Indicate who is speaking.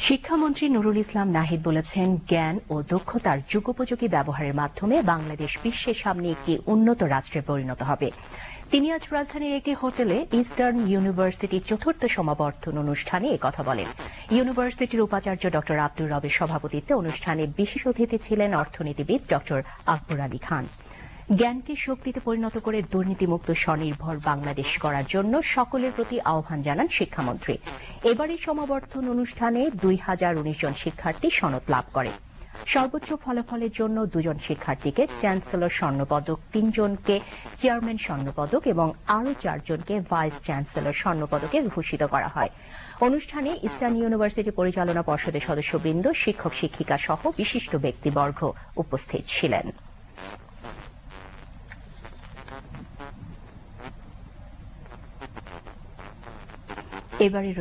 Speaker 1: শিক্ষামন্ত্রী নুরুল ইসলাম নাহিদ বলেছেন, জ্ঞান ও দক্ষতার যুগোপযোগী ব্যবহারের মাধ্যমে বাংলাদেশ বিশ্বের সামনে একটি উন্নত রাষ্ট্রে পরিণত হবে। তিনি আজ রাজধানীর একটি হোটেলে ইস্টার্ন ইউনিভার্সিটির চতুর্থ সমাবর্তন অনুষ্ঠানে একথা বলেন। ইউনিভার্সিটির উপাচার্য ডক্টর আব্দুর রবের সভাপতিত্বে অনুষ্ঠানে বিশেষ অতিথি ছিলেন অর্থনীতিবিদ ডক্টর আকবর আলী খান। জ্ঞানকে শক্তিতে পরিণত করে দুর্নীতিমুক্ত স্বনির্ভর বাংলাদেশ করার জন্য সকলের প্রতি আহ্বান জানান শিক্ষামন্ত্রী। এবারের সমাবর্তন অনুষ্ঠানে 2019 জন শিক্ষার্থী সনদ লাভ করে। সর্বোচ্চ ফলাফলের জন্য 2 জন শিক্ষার্থীকে চ্যান্সেলর স্বর্ণপদক, 3 জনকে চেয়ারম্যান স্বর্ণপদক এবং আরও 4 জনকে ভাইস চ্যান্সেলর স্বর্ণপদকে ভূষিত করা হয়। অনুষ্ঠানে ইস্টার্ন ইউনিভার্সিটি পরিচালনা পর্ষদের সদস্যবৃন্দ, শিক্ষক শিক্ষিকা সহ বিশিষ্ট ব্যক্তিবর্গ উপস্থিত ছিলেন। এবারে